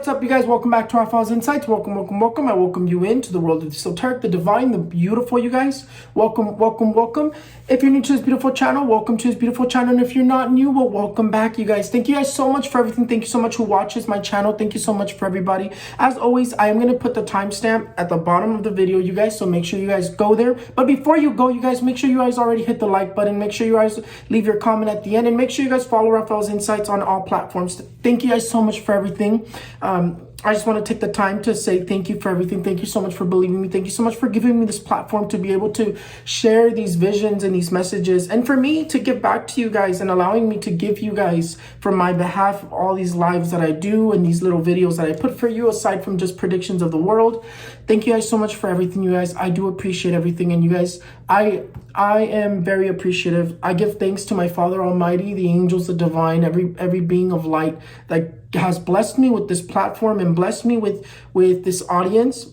What's up, you guys? Welcome back to Raphael's Insights. Welcome. I welcome you into the world of the esoteric, the divine, the beautiful, you guys. Welcome. If you're new to this beautiful channel, welcome to this beautiful channel. And if you're not new, well, welcome back, you guys. Thank you guys so much for everything. Thank you so much who watches my channel. Thank you so much for everybody. As always, I am going to put the timestamp at the bottom of the video, you guys. So make sure you guys go there. But before you go, you guys, make sure you guys already hit the like button. Make sure you guys leave your comment at the end. And make sure you guys follow Raphael's Insights on all platforms. Thank you guys so much for everything. I just want to take the time to say thank you for everything. Thank you so much for believing me. Thank you so much for giving me this platform to be able to share these visions and these messages. And for me to give back to you guys and allowing me to give you guys from my behalf all these lives that I do and these little videos that I put for you aside from just predictions of the world. Thank you guys so much for everything, you guys. I do appreciate everything. And you guys, I am very appreciative. I give thanks to my Father Almighty, the angels, the divine, every being of light that has blessed me with this platform and blessed me with this audience.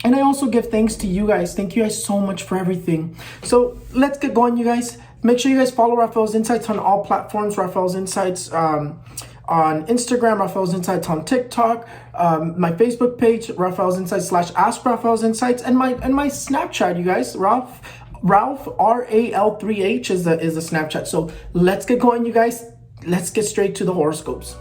And I also give thanks to you guys. Thank you guys so much for everything. So let's get going, you guys. Make sure you guys follow Raphael's Insights on all platforms. Raphael's Insights on Instagram, Raphael's Insights on TikTok, my Facebook page, Raphael's Insights / Ask Raphael's Insights, and my Snapchat, you guys. Ralph RAL3H is the Snapchat. So let's get going, you guys. Let's get straight to the horoscopes.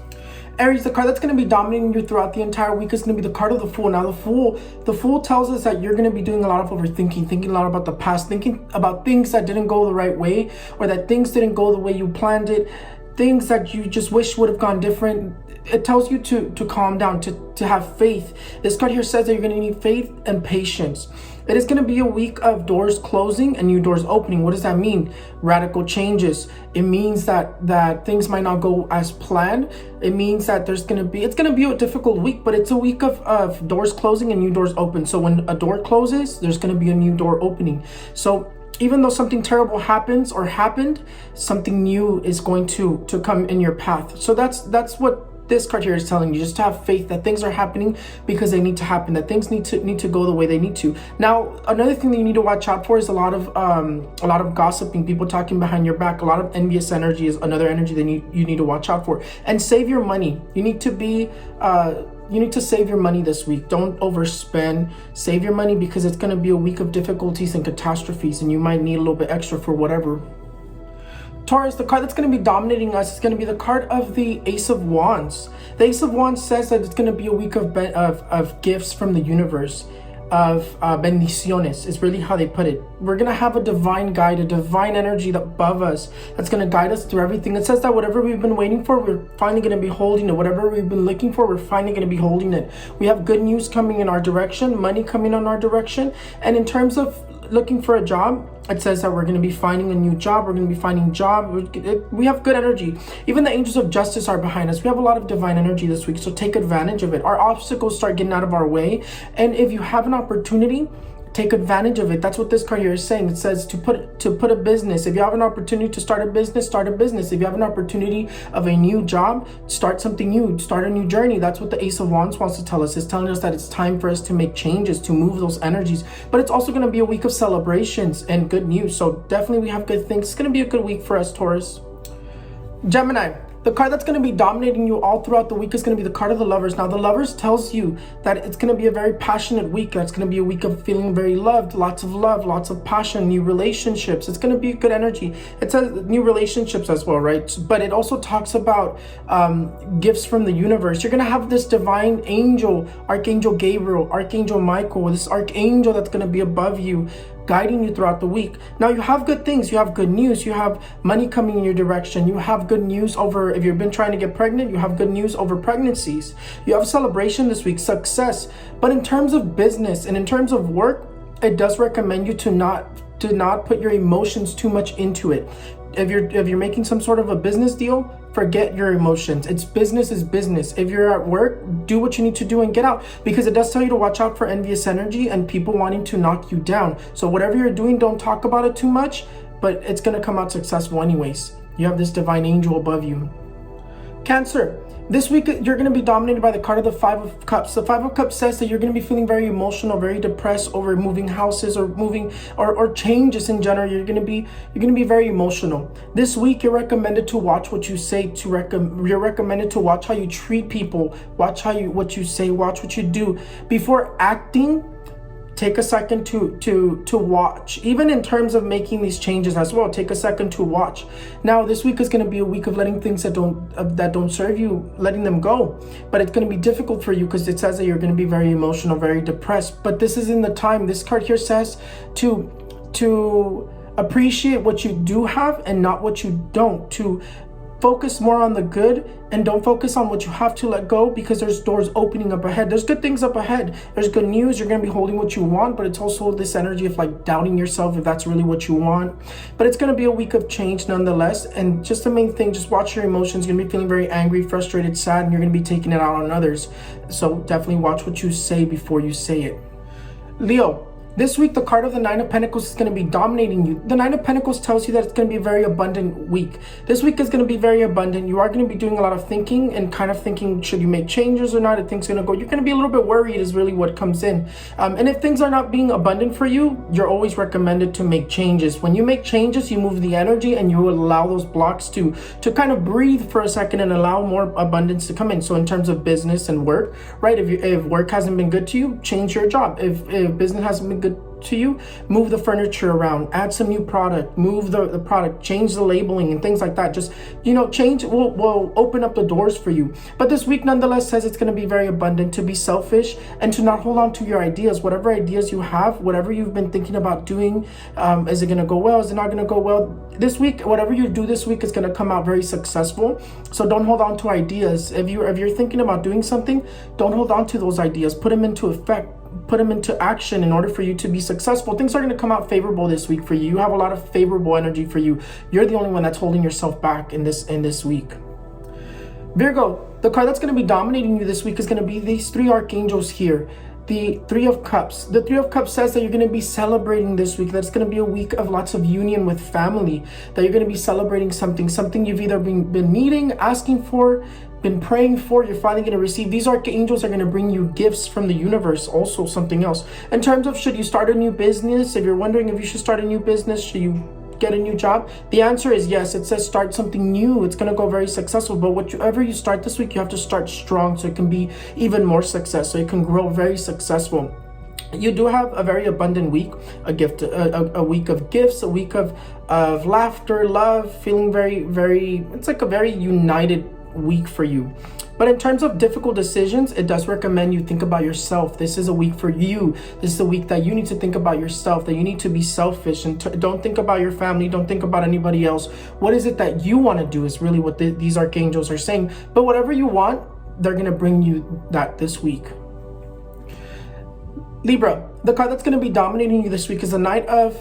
Aries, the card that's going to be dominating you throughout the entire week is going to be the card of the Fool. Now, the Fool tells us that you're going to be doing a lot of overthinking, thinking a lot about the past, thinking about things that didn't go the right way, or that things didn't go the way you planned it, things that you just wish would have gone different. It tells you to calm down, to have faith. This card here says that you're going to need faith and patience. It is going to be a week of doors closing and new doors opening. What does that mean? Radical changes. It means that things might not go as planned. It means that it's going to be a difficult week, but it's a week of doors closing and new doors open. So when a door closes, there's going to be a new door opening. So even though something terrible happens or happened, something new is going to come in your path. So that's what this card here is telling you, just to have faith that things are happening because they need to happen, that things need to go the way they need to. Now, another thing that you need to watch out for is a lot of gossiping, people talking behind your back. A lot of envious energy is another energy that you need to watch out for. And save your money. You need to save your money this week. Don't overspend. Save your money because it's going to be a week of difficulties and catastrophes, and you might need a little bit extra for whatever. Taurus, the card that's going to be dominating us is going to be the card of the Ace of Wands. The Ace of Wands says that it's going to be a week of gifts from the universe, of bendiciones is really how they put it. We're going to have a divine guide, a divine energy above us that's going to guide us through everything. It says that whatever we've been waiting for, we're finally going to be holding it. Whatever we've been looking for, we're finally going to be holding it. We have good news coming in our direction, money coming in our direction. And in terms of looking for a job, it says that we're going to be finding a new job. We're going to be finding job. We have good energy. Even the angels of justice are behind us. We have a lot of divine energy this week, so take advantage of it. Our obstacles start getting out of our way, and if you have an opportunity, take advantage of it. That's what this card here is saying. It says to put a business. If you have an opportunity to start a business, start a business. If you have an opportunity of a new job, start something new, start a new journey. That's what the Ace of Wands wants to tell us. It's telling us that it's time for us to make changes, to move those energies. But it's also going to be a week of celebrations and good news. So definitely we have good things. It's going to be a good week for us, Taurus. Gemini, the card that's going to be dominating you all throughout the week is going to be the card of the Lovers. Now, the Lovers tells you that it's going to be a very passionate week. That's going to be a week of feeling very loved, lots of passion, new relationships. It's going to be good energy. It says new relationships as well, right? But it also talks about gifts from the universe. You're going to have this divine angel, Archangel Gabriel, Archangel Michael, this archangel that's going to be above you, guiding you throughout the week. Now, you have good things. You have good news. You have money coming in your direction. You have good news over, if you've been trying to get pregnant, you have good news over pregnancies. You have a celebration this week, success. But in terms of business and in terms of work, it does recommend you to not put your emotions too much into it. If you're making some sort of a business deal, forget your emotions. It's business is business. If you're at work, do what you need to do and get out, because it does tell you to watch out for envious energy and people wanting to knock you down. So whatever you're doing, don't talk about it too much, but it's going to come out successful anyways. You have this divine angel above you. Cancer, this week you're going to be dominated by the card of the Five of Cups. The Five of Cups says that you're going to be feeling very emotional, very depressed over moving houses or moving or changes in general. You're going to be very emotional. This week you're recommended to watch what you say. You're recommended to watch how you treat people, watch what you say, watch what you do before acting. Take a second to watch, even in terms of making these changes as well. Take a second to watch. Now, this week is going to be a week of letting things that don't serve you, letting them go. But it's going to be difficult for you because it says that you're going to be very emotional, very depressed. But this isn't the time. This card here says to appreciate what you do have and not what you don't. To focus more on the good and don't focus on what you have to let go, because there's doors opening up ahead. There's good things up ahead. There's good news. You're going to be holding what you want, but it's also this energy of like doubting yourself if that's really what you want. But it's going to be a week of change nonetheless. And just the main thing, just watch your emotions. You're going to be feeling very angry, frustrated, sad, and you're going to be taking it out on others. So definitely watch what you say before you say it. Leo, this week, the card of the Nine of Pentacles is going to be dominating you. The Nine of Pentacles tells you that it's going to be a very abundant week. This week is going to be very abundant. You are going to be doing a lot of thinking and kind of thinking, should you make changes or not? If things going to go, you're going to be a little bit worried is really what comes in. And if things are not being abundant for you, you're always recommended to make changes. When you make changes, you move the energy and you will allow those blocks to kind of breathe for a second and allow more abundance to come in. So in terms of business and work, right? If work hasn't been good to you, change your job. If business hasn't been good to you, move the furniture around, add some new product, move the product, change the labeling and things like that. Just, change will open up the doors for you. But this week nonetheless says it's going to be very abundant, to be selfish and to not hold on to your ideas. Whatever ideas you have, whatever you've been thinking about doing, is it going to go well? Is it not going to go well? This week, whatever you do this week is going to come out very successful. So don't hold on to ideas. If you're thinking about doing something, don't hold on to those ideas. Put them into effect. Put them into action in order for you to be successful. Things are going to come out favorable this week for you. You have a lot of favorable energy for you. You're the only one that's holding yourself back in this week. Virgo, the card that's going to be dominating you this week is going to be these three archangels here. The Three of Cups. The Three of Cups says that you're going to be celebrating this week. That it's going to be a week of lots of union with family. That you're going to be celebrating something you've either been needing, asking for, been praying for, you're finally going to receive. These archangels are going to bring you gifts from the universe, also something else. In terms of should you start a new business, if you're wondering if you should start a new business, should you get a new job? The answer is yes. It says start something new. It's going to go very successful. But whatever you start this week, you have to start strong so it can be even more success, so it can grow very successful. You do have a very abundant week, a week of gifts, a week of laughter, love, feeling very, it's like a very united week for you. But in terms of difficult decisions, it does recommend you think about yourself. This is a week for you. This is a week that you need to think about yourself, that you need to be selfish and don't think about your family. Don't think about anybody else. What is it that you want to do is really what these archangels are saying. But whatever you want, they're going to bring you that this week. Libra, the card that's going to be dominating you this week is the Knight of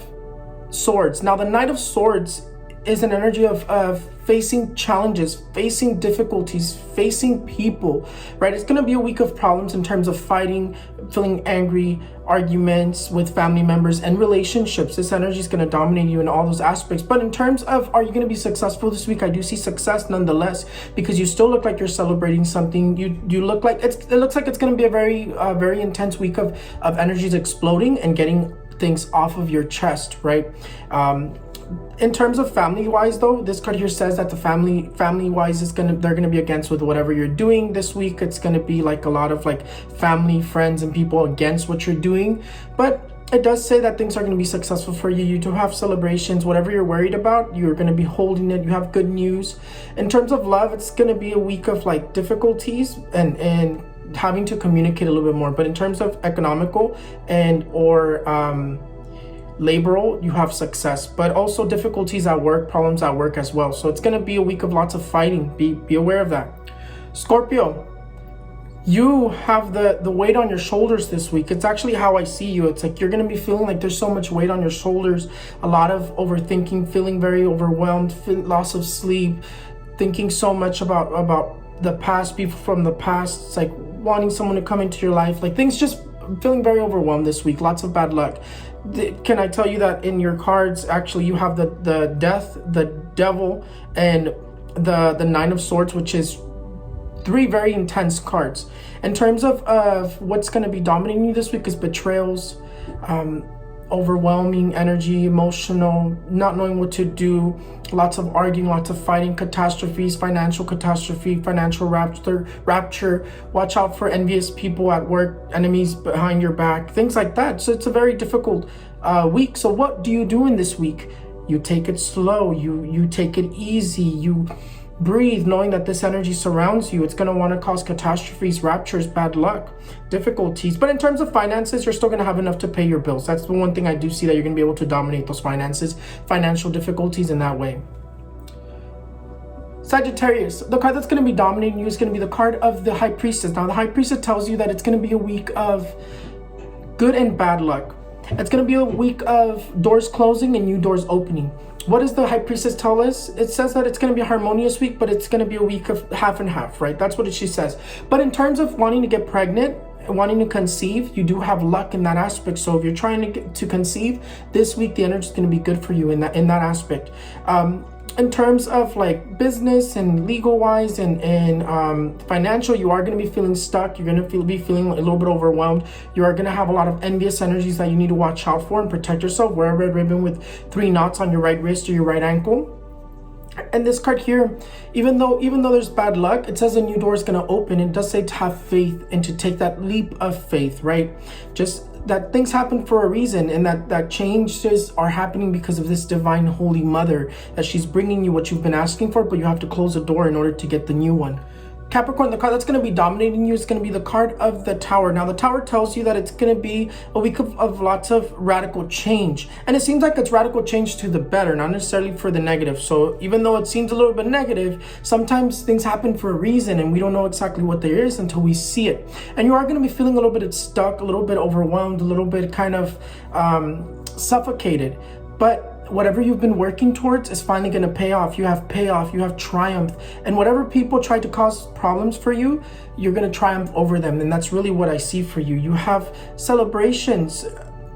Swords. Now, the Knight of Swords is an energy of facing challenges, facing difficulties, facing people, right? It's going to be a week of problems in terms of fighting, feeling angry, arguments with family members and relationships. This energy is going to dominate you in all those aspects. But in terms of, are you going to be successful this week? I do see success nonetheless, because you still look like you're celebrating something. You look like it looks like it's going to be a very intense week of energies exploding and getting things off of your chest, right? In terms of family-wise, though, this card here says that the family-wise they're gonna be against with whatever you're doing this week. It's gonna be like a lot of like family, friends, and people against what you're doing. But it does say that things are gonna be successful for you. You do have celebrations. Whatever you're worried about, you're gonna be holding it. You have good news. In terms of love, it's gonna be a week of like difficulties and having to communicate a little bit more. But in terms of economical and or laboral, you have success, but also difficulties at work, problems at work as well. So it's going to be a week of lots of fighting. Be aware of that. Scorpio, you have the weight on your shoulders this week. It's actually how I see you. It's like you're going to be feeling like there's so much weight on your shoulders, a lot of overthinking, feeling very overwhelmed, loss of sleep, thinking so much about the past, people from the past. It's like wanting someone to come into your life, like things just feeling very overwhelmed this week. Lots of bad luck. Can I tell you that in your cards, actually, you have the death, the devil, and the Nine of Swords, which is three very intense cards. In terms of what's going to be dominating you this week is betrayals, overwhelming energy, emotional, not knowing what to do, lots of arguing, lots of fighting, catastrophes, financial catastrophe, financial rapture. Watch out for envious people at work, enemies behind your back, things like that. So it's a very difficult week. So what do you do in this week? You take it slow, you take it easy, you breathe, knowing that this energy surrounds you. It's going to want to cause catastrophes, raptures, bad luck, difficulties. But in terms of finances, you're still going to have enough to pay your bills. That's the one thing I do see, that you're going to be able to dominate those finances, financial difficulties in that way. Sagittarius, the card that's going to be dominating you is going to be the card of the High Priestess. Now, the High Priestess tells you that it's going to be a week of good and bad luck. It's going to be a week of doors closing and new doors opening. What does the High Priestess tell us? It says that it's going to be a harmonious week, but it's going to be a week of half and half, right? That's what she says. But in terms of wanting to get pregnant, wanting to conceive, you do have luck in that aspect. So if you're trying to conceive this week, the energy is going to be good for you in that aspect. In terms of like business and legal wise and financial, you are going to be feeling stuck. You're going to be feeling a little bit overwhelmed. You are going to have a lot of envious energies that you need to watch out for and protect yourself. Wear a red ribbon with 3 knots on your right wrist or your right ankle. And this card here, even though there's bad luck, it says a new door is going to open. It does say to have faith and to take that leap of faith, right? Just that things happen for a reason, and that changes are happening because of this divine holy mother, that she's bringing you what you've been asking for, but you have to close the door in order to get the new one. Capricorn, the card that's going to be dominating you is going to be the card of the Tower. Now, the Tower tells you that it's going to be a week of lots of radical change. And it seems like it's radical change to the better, not necessarily for the negative. So even though it seems a little bit negative, sometimes things happen for a reason and we don't know exactly what there is until we see it. And you are going to be feeling a little bit stuck, a little bit overwhelmed, a little bit kind of suffocated. But whatever you've been working towards is finally going to pay off. You have payoff, you have triumph, and whatever people tried to cause problems for you, you're going to triumph over them. And that's really what I see for you. You have celebrations.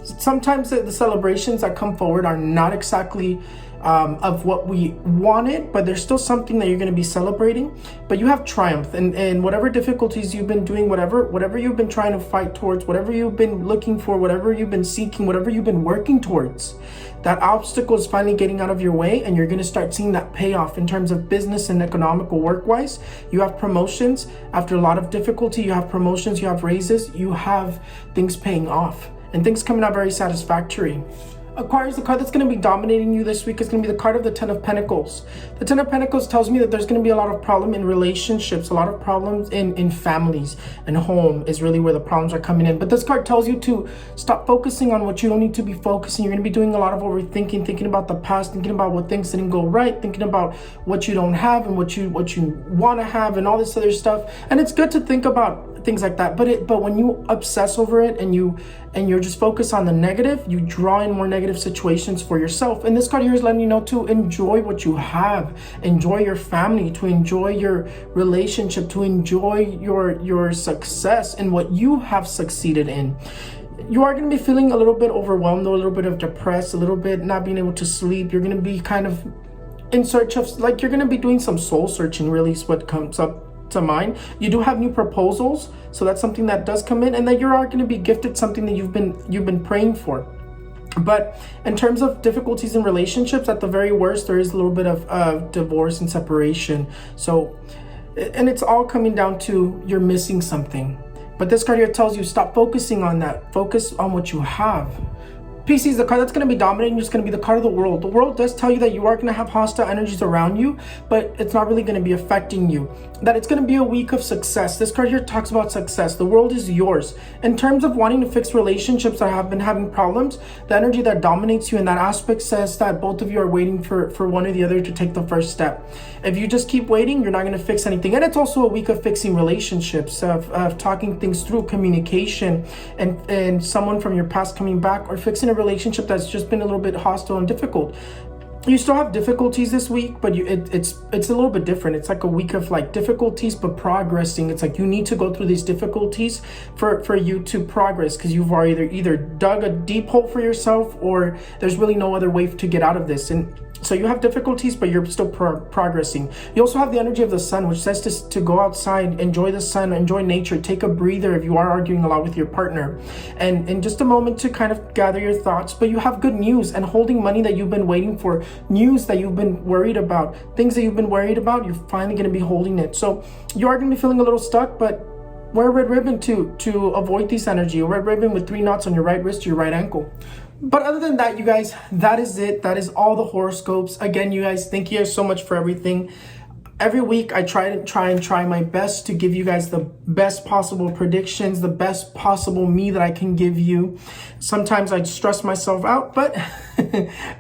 Sometimes the celebrations that come forward are not exactly of what we wanted, but there's still something that you're going to be celebrating. But you have triumph, and whatever difficulties you've been doing, whatever you've been trying to fight towards, whatever you've been looking for, whatever you've been seeking, whatever you've been working towards, that obstacle is finally getting out of your way, and you're going to start seeing that payoff in terms of business and economical work-wise. You have promotions after a lot of difficulty. You have promotions, you have raises, you have things paying off, and things coming out very satisfactory. Aquarius, the card that's going to be dominating you this week is going to be the card of the Ten of Pentacles. The Ten of Pentacles tells me that there's going to be a lot of problem in relationships, a lot of problems in families, and home is really where the problems are coming in. But this card tells you to stop focusing on what you don't need to be focusing. You're going to be doing a lot of overthinking, thinking about the past, thinking about what things didn't go right, thinking about what you don't have and what you want to have and all this other stuff. And it's good to think about things like that, but when you obsess over it and you're just focused on the negative, you draw in more negative situations for yourself. And this card here is letting you know to enjoy what you have, enjoy your family, to enjoy your relationship, to enjoy your success and what you have succeeded in. You are going to be feeling a little bit overwhelmed, a little bit of depressed, a little bit not being able to sleep. You're going to be kind of in search of, like, you're going to be doing some soul searching, really is what comes up to mind. You do have new proposals, so that's something that does come in, and that you are going to be gifted something that you've been praying for. But in terms of difficulties in relationships, at the very worst, there is a little bit of divorce and separation. So, and it's all coming down to you're missing something. But this card here tells you stop focusing on that. Focus on what you have. Pisces, the card that's going to be dominating is going to be the card of the World. The World does tell you that you are going to have hostile energies around you, but it's not really going to be affecting you. That it's going to be a week of success. This card here talks about success. The world is yours. In terms of wanting to fix relationships that have been having problems, the energy that dominates you in that aspect says that both of you are waiting for one or the other to take the first step. If you just keep waiting, you're not going to fix anything. And it's also a week of fixing relationships, of talking things through, communication, and someone from your past coming back, or fixing a relationship that's just been a little bit hostile and difficult. You still have difficulties this week, but it's a little bit different. It's like a week of like difficulties but progressing. It's like you need to go through these difficulties for you to progress, because you've already either dug a deep hole for yourself, or there's really no other way to get out of this. And So you have difficulties, but you're still progressing. You also have the energy of the sun, which says to go outside, enjoy the sun, enjoy nature, take a breather if you are arguing a lot with your partner. And in just a moment to kind of gather your thoughts. But you have good news and holding money that you've been waiting for, news that you've been worried about, things that you've been worried about, you're finally going to be holding it. So you are going to be feeling a little stuck, but wear a red ribbon to avoid this energy. A red ribbon with 3 knots on your right wrist to your right ankle. But other than that, you guys, that is it. That is all the horoscopes. Again, you guys, thank you guys so much for everything. Every week, I try my best to give you guys the best possible predictions, the best possible me that I can give you. Sometimes I stress myself out, but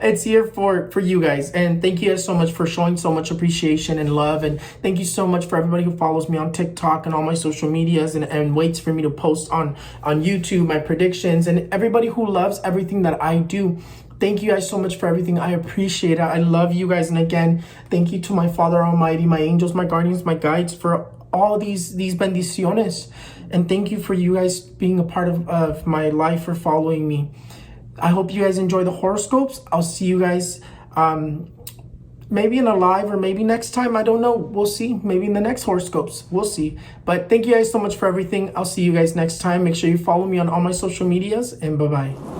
it's here for you guys. And thank you guys so much for showing so much appreciation and love. And thank you so much for everybody who follows me on TikTok and all my social medias and waits for me to post on YouTube, my predictions, and everybody who loves everything that I do. Thank you guys so much for everything. I appreciate it. I love you guys. And again, thank you to my Father Almighty, my angels, my guardians, my guides for all these bendiciones. And thank you for you guys being a part of my life, for following me. I hope you guys enjoy the horoscopes. I'll see you guys maybe in a live or maybe next time. I don't know. We'll see. Maybe in the next horoscopes. We'll see. But thank you guys so much for everything. I'll see you guys next time. Make sure you follow me on all my social medias, and bye-bye.